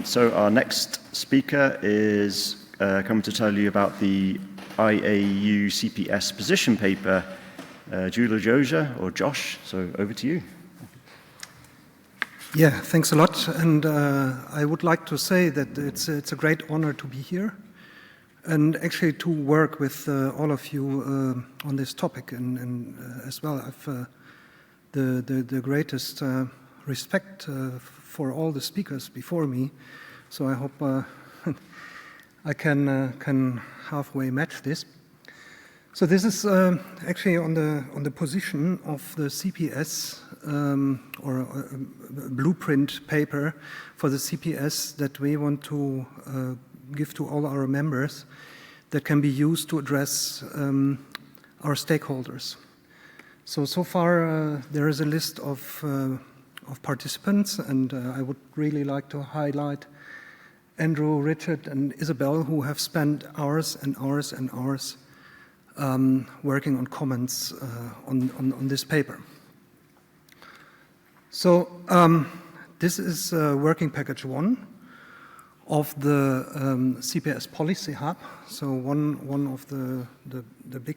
So our next speaker is coming to tell you about the IAU CPS position paper, Gyula, Józsa, or Josh. So over to you. Yeah, thanks a lot. And I would like to say that it's a great honor to be here and actually to work with all of you on this topic. And as well, I've the greatest respect for all the speakers before me. So I hope I can halfway match this. So this is actually on the position of the CPS or a blueprint paper for the CPS that we want to give to all our members that can be used to address our stakeholders. So far there is a list of participants, and I would really like to highlight Andrew, Richard, and Isabel, who have spent hours and hours and hours working on comments on this paper. So this is working package 1 of the CPS policy hub. So one of the big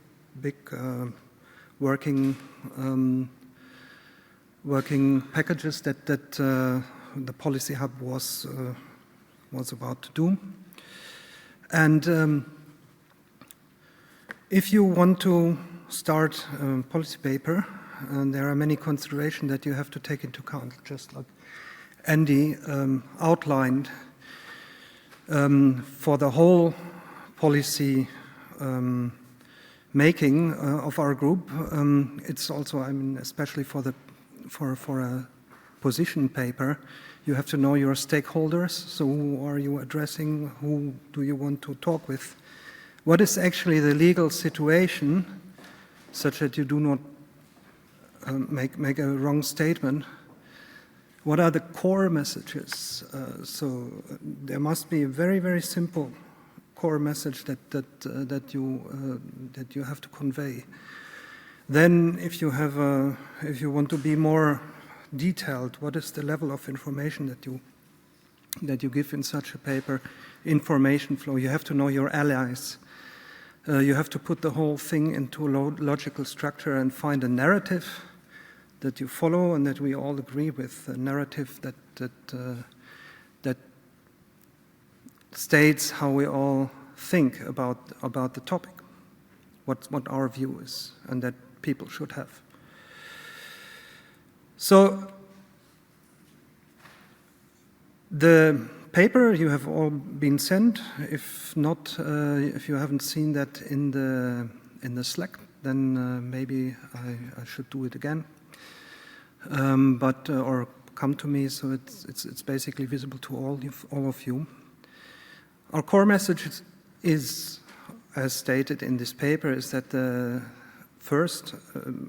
working packages that the policy hub was about to do. And if you want to start a policy paper, there are many considerations that you have to take into account, just like Andy outlined. For the whole policy making of our group, it's also, I mean, especially for a position paper, you have to know your stakeholders. So who are you addressing? Who do you want to talk with? What is actually the legal situation, such that you do not make a wrong statement? What are the core messages? So there must be a very, very simple core message that you have to convey. Then, if you want to be more detailed, what is the level of information that you give in such a paper? Information flow. You have to know your allies. You have to put the whole thing into a logical structure and find a narrative that you follow and that we all agree with. A narrative that states how we all think about the topic, what our view is, and that people should have. So the paper you have all been sent. If not, if you haven't seen that in the Slack, then maybe I should do it again. Or come to me, so it's basically visible to all of you. Our core message is, as stated in this paper, is that the first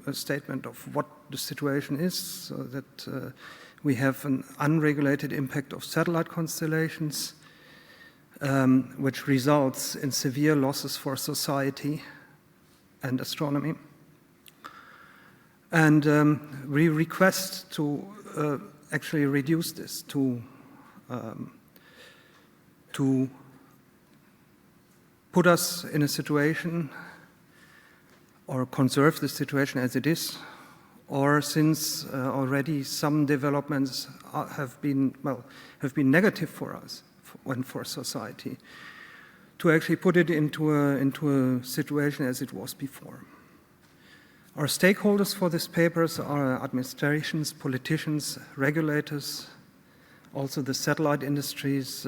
a statement of what the situation is, so that we have an unregulated impact of satellite constellations, which results in severe losses for society and astronomy. And we request to actually reduce this, to put us in a situation or conserve the situation as it is, or since already some developments have been negative for us and for society, to actually put it into a situation as it was before. Our stakeholders for these papers are administrations, politicians, regulators, also the satellite industries.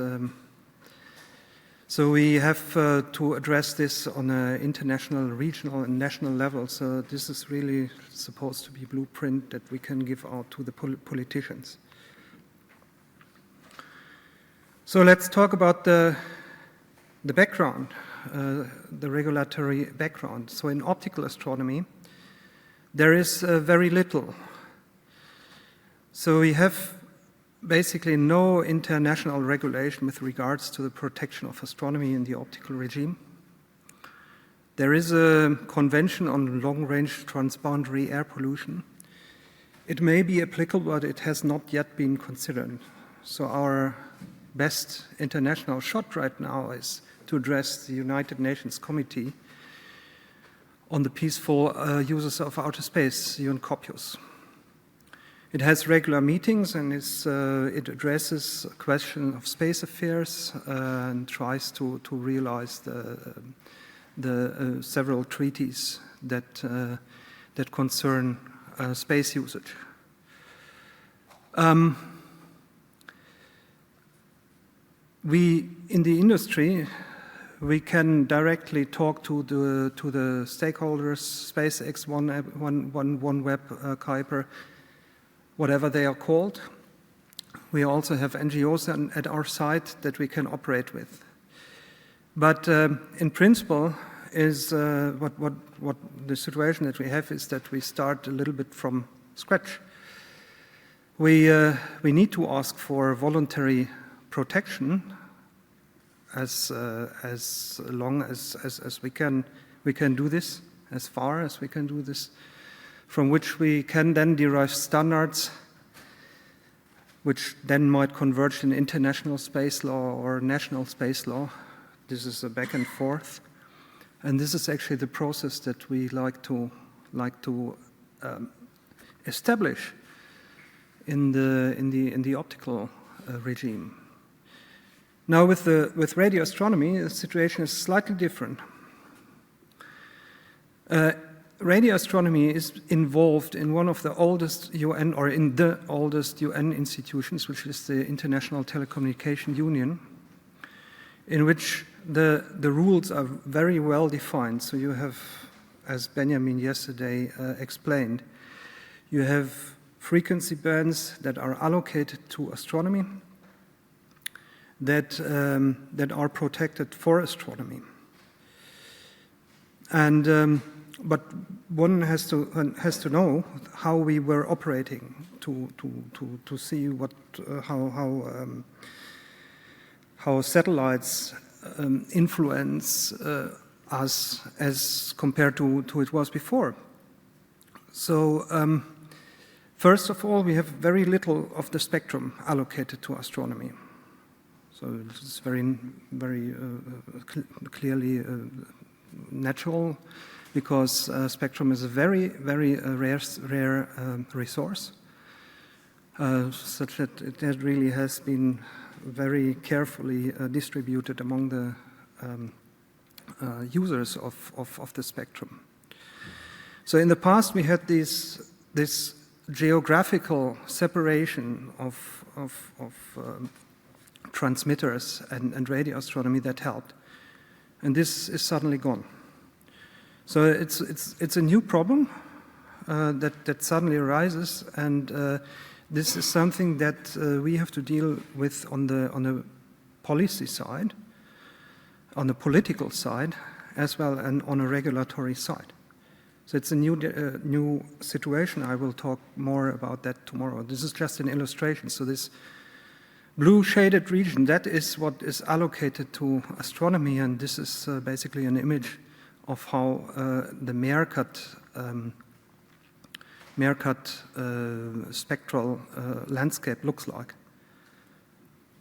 So we have to address this on an international, regional, and national level. So this is really supposed to be a blueprint that we can give out to the politicians. So let's talk about the background, the regulatory background. So in optical astronomy, there is very little. So we have basically no international regulation with regards to the protection of astronomy in the optical regime. There is a convention on long-range transboundary air pollution. It may be applicable, but it has not yet been considered. So our best international shot right now is to address the United Nations Committee on the Peaceful Uses of Outer Space, UNCOPUS. It has regular meetings and it addresses a question of space affairs and tries to realize the several treaties that concern space usage. We, in the industry, we can directly talk to the stakeholders, SpaceX, OneWeb, Kuiper, whatever they are called. We also have NGOs at our site that we can operate with. But in principle, is what the situation that we have is that we start a little bit from scratch. We need to ask for voluntary protection as long as we can do this, as far as we can do this, from which we can then derive standards which then might converge in international space law or national space law. This is a back and forth. And this is actually the process that we like to establish in the optical regime. Now, with radio astronomy, the situation is slightly different. Radio astronomy is involved in one of the oldest UN, or in the oldest UN institutions, which is the International Telecommunication Union, in which the rules are very well defined. So you have, as Benjamin yesterday explained, you have frequency bands that are allocated to astronomy that are protected for astronomy. And but one has to know how we were operating to see what how satellites influence us as compared to it was before. So first of all, we have very little of the spectrum allocated to astronomy. So it's very clearly natural, because spectrum is a very rare resource, such that it really has been very carefully distributed among the users of the spectrum. So in the past, we had this geographical separation of transmitters and radio astronomy that helped, and this is suddenly gone. So it's a new problem that suddenly arises, and this is something that we have to deal with on the policy side, on the political side, as well, and on a regulatory side. So it's a new situation. I will talk more about that tomorrow. This is just an illustration. So this blue shaded region, that is what is allocated to astronomy, and this is basically an image of how the Meerkat spectral landscape looks like.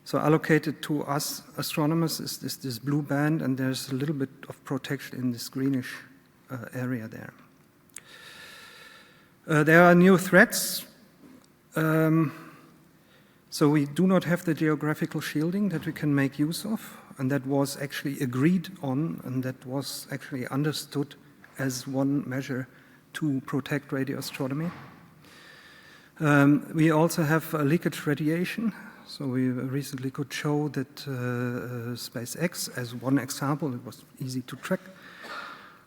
So allocated to us astronomers is this blue band, and there's a little bit of protection in this greenish area there. There are new threats. So we do not have the geographical shielding that we can make use of, and that was actually agreed on, and that was actually understood as one measure to protect radio astronomy. We also have leakage radiation. So we recently could show that SpaceX, as one example, it was easy to track,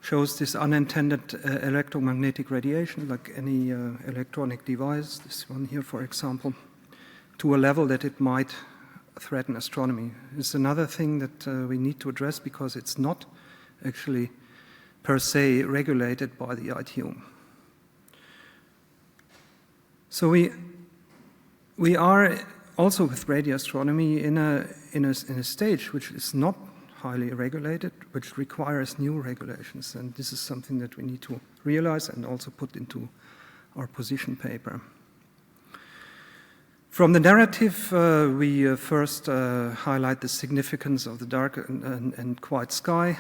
shows this unintended electromagnetic radiation, like any electronic device, this one here, for example, to a level that it might threaten astronomy. It's another thing that we need to address, because it's not actually per se regulated by the ITU. So we are also with radio astronomy in a stage which is not highly regulated, which requires new regulations, and this is something that we need to realize and also put into our position paper. From the narrative, we first highlight the significance of the dark and quiet sky.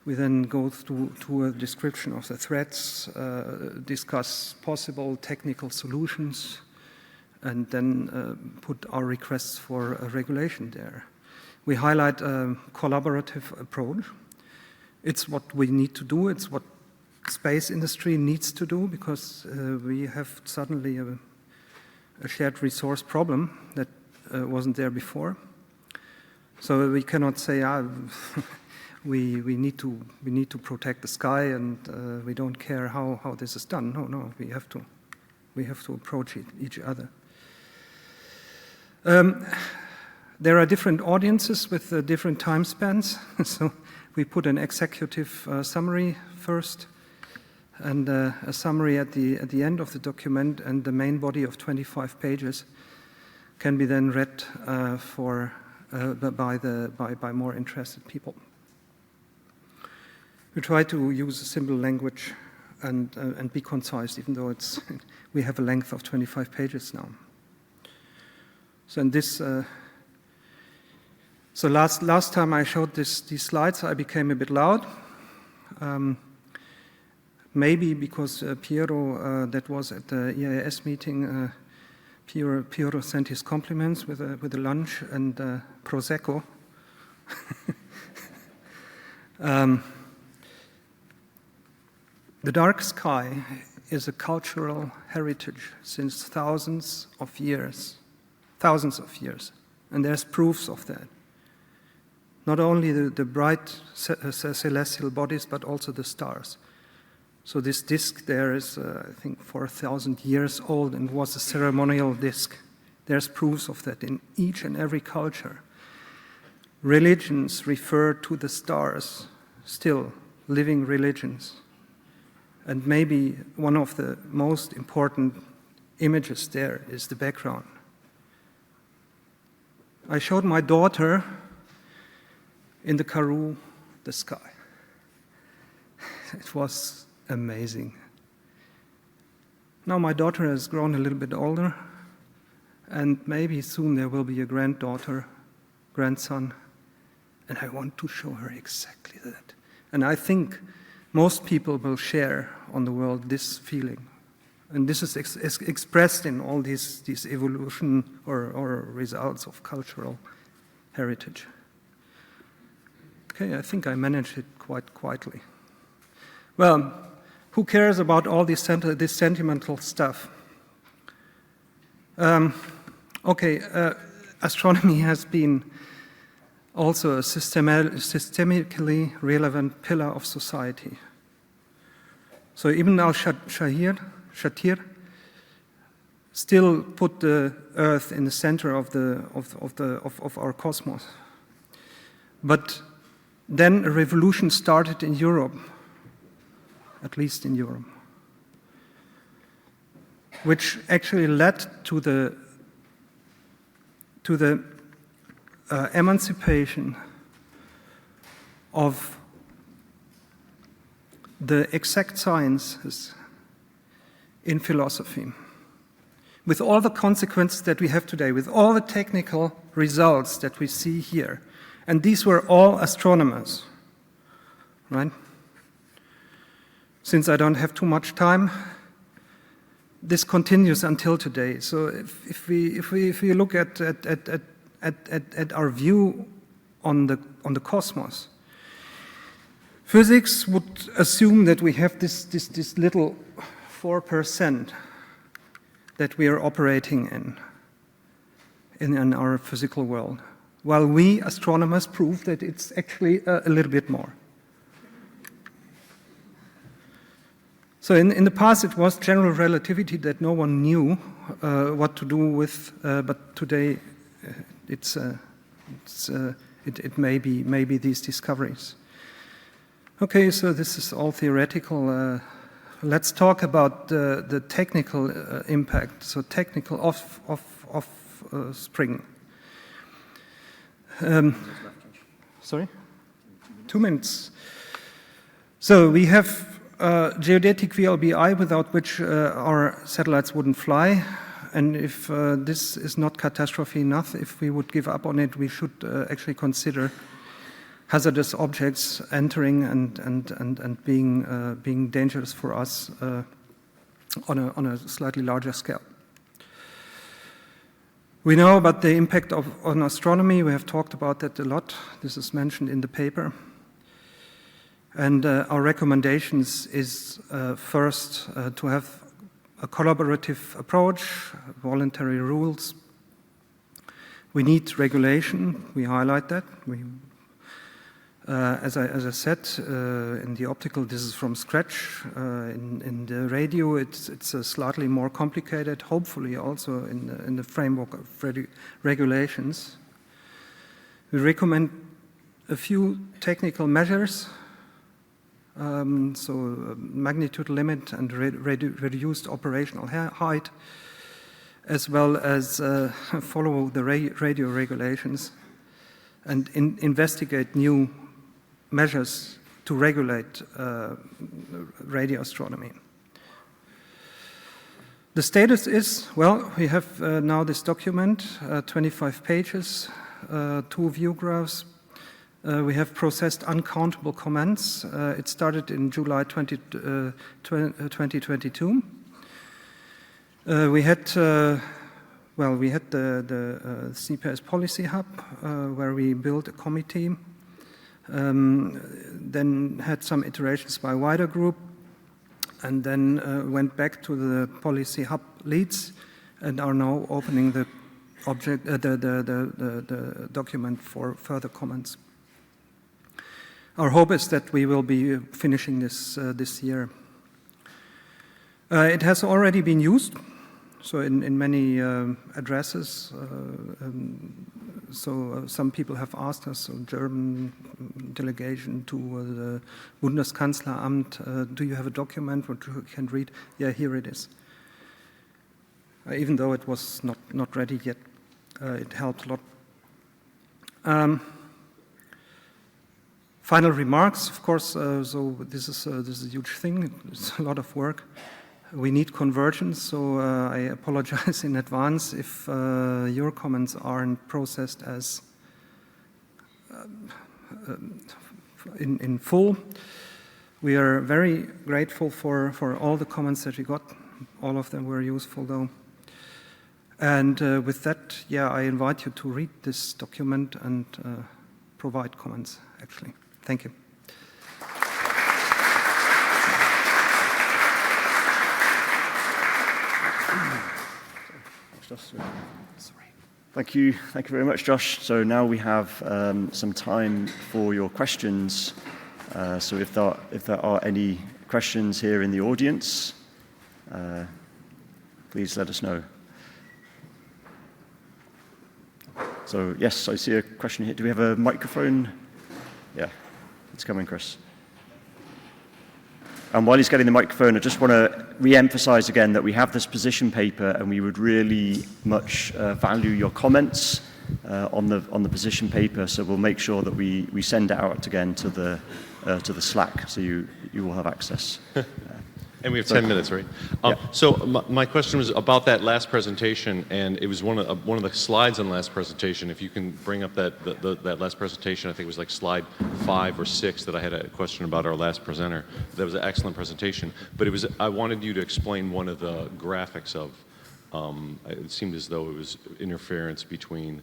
We then go to a description of the threats, discuss possible technical solutions, and then put our requests for a regulation there. We highlight a collaborative approach. It's what we need to do, it's what space industry needs to do, because we have suddenly a shared resource problem that wasn't there before. So we cannot say, we need to protect the sky and we don't care how this is done. No, we have to approach each other. There are different audiences with different time spans. So we put an executive summary first, and a summary at the end of the document, and the main body of 25 pages can be then read by more interested people. We try to use a simple language and be concise, even though we have a length of 25 pages now. So in this, last time I showed these slides, I became a bit loud. Maybe because Piero, that was at the IAUS meeting, Piero sent his compliments with a lunch and Prosecco. The dark sky is a cultural heritage since thousands of years, and there's proofs of that. Not only the bright celestial bodies, but also the stars. So this disk there is, I think, 4,000 years old and was a ceremonial disk. There's proofs of that in each and every culture. Religions refer to the stars, still living religions. And maybe one of the most important images there is the background. I showed my daughter in the Karoo the sky. It was amazing. Now my daughter has grown a little bit older, and maybe soon there will be a granddaughter, grandson, and I want to show her exactly that. And I think most people will share on the world this feeling. And this is expressed in all these evolution or results of cultural heritage. Okay, I think I managed it quite quietly. Well, who cares about all this sentimental stuff? Astronomy has been also a systemically relevant pillar of society. So Ibn al-Shatir still put the Earth in the center of our cosmos. But then a revolution started in Europe, at least in Europe, which actually led to the emancipation of the exact sciences in philosophy, with all the consequences that we have today, with all the technical results that we see here. And these were all astronomers, right? Since I don't have too much time, this continues until today. So if we look at our view on the cosmos, physics would assume that we have this little 4% that we are operating in our physical world, while we astronomers prove that it's actually a little bit more. So in the past it was general relativity that no one knew what to do with, but today it may be these discoveries. Okay, so this is all theoretical. Let's talk about the technical impact. So technical offspring. Sorry? 2 minutes. So we have geodetic VLBI, without which our satellites wouldn't fly, and if this is not catastrophe enough, if we would give up on it, we should actually consider hazardous objects entering and being dangerous for us on a slightly larger scale. We know about the impact on astronomy. We have talked about that a lot. This is mentioned in the paper. And our recommendations is first to have a collaborative approach, voluntary rules. We need regulation. We highlight that. As I said, in the optical, this is from scratch. In the radio, it's slightly more complicated, hopefully also in the framework of regulations. We recommend a few technical measures, so magnitude limit and reduced operational height, as well as follow the radio regulations and investigate new measures to regulate radio astronomy. The status is, well, we have now this document, 25 pages, 2 view graphs. We have processed uncountable comments. It started in July 2022. We had the CPS Policy Hub, where we built a committee. Then had some iterations by wider group, and then went back to the Policy Hub leads, and are now opening the document for further comments. Our hope is that we will be finishing this this year. It has already been used, so in many addresses. So some people have asked us, so German delegation to the Bundeskanzleramt, do you have a document which you can read? Yeah, here it is. Even though it was not ready yet, it helped a lot. Final remarks, of course. So this is a huge thing. It's a lot of work. We need convergence, so I apologize in advance if your comments aren't processed as in full. We are very grateful for all the comments that we got. All of them were useful, though. And with that, yeah, I invite you to read this document and provide comments, actually. Thank you. Thank you very much, Josh. So now we have some time for your questions. So if there are any questions here in the audience, please let us know. So yes, I see a question here. Do we have a microphone? Yeah, it's coming, Chris. And while he's getting the microphone, I just want to re-emphasize again that we have this position paper, and we would really much value your comments on the position paper. So we'll make sure that we send it out again to the Slack, so you will have access. And we have 10 minutes, right? Yeah. So my question was about that last presentation, and it was one of the slides on the last presentation. If you can bring up that last presentation, I think it was like slide 5 or 6 that I had a question about our last presenter. That was an excellent presentation. But I wanted you to explain one of the graphics of. It seemed as though it was interference between.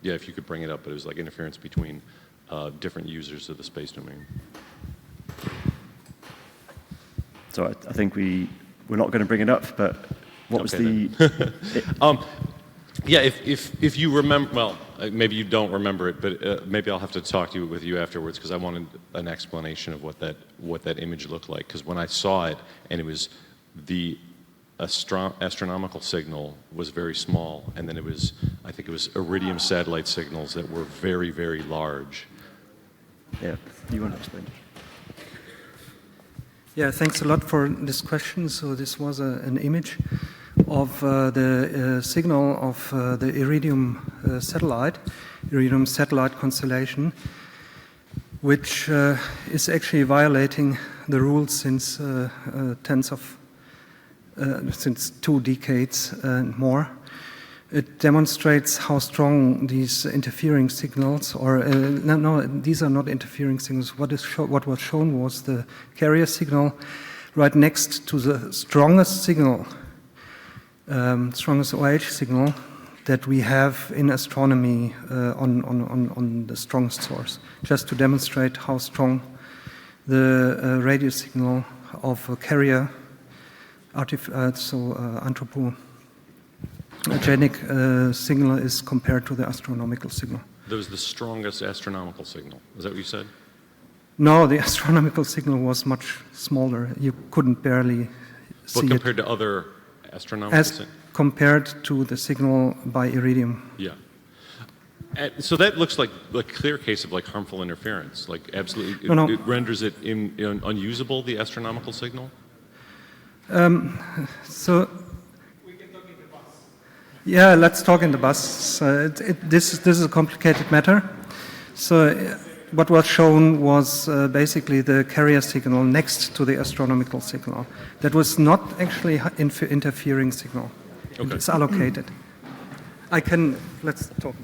If you could bring it up, but it was like interference between different users of the space domain. So I think we're not going to bring it up, but what was the... Yeah, if you remember, well, maybe you don't remember it, but maybe I'll have to talk with you afterwards, because I wanted an explanation of what that image looked like. Because when I saw it, and it was the astronomical signal was very small, and then I think it was iridium satellite signals that were very, very large. Yeah, you want to explain? Yeah, thanks a lot for this question. So this was an image of the signal of the Iridium satellite constellation, which is actually violating the rules since tens of since 2 decades and more. It demonstrates how strong these interfering signals, or no, these are not interfering signals. What was shown was the carrier signal right next to the strongest signal, strongest OH signal that we have in astronomy on the strongest source, just to demonstrate how strong the radio signal of a carrier, anthropogenic signal is compared to the astronomical signal. That was the strongest astronomical signal. Is that what you said? No, the astronomical signal was much smaller. You couldn't barely see But compared it. to other astronomical As signals? compared to the signal by iridium. Yeah. So that looks like a clear case of like harmful interference. Like absolutely, No. it renders it unusable, the astronomical signal? So, yeah, let's talk in the bus. This is a complicated matter. So, what was shown was basically the carrier signal next to the astronomical signal. That was not actually interfering signal. Okay. It's allocated. Let's talk.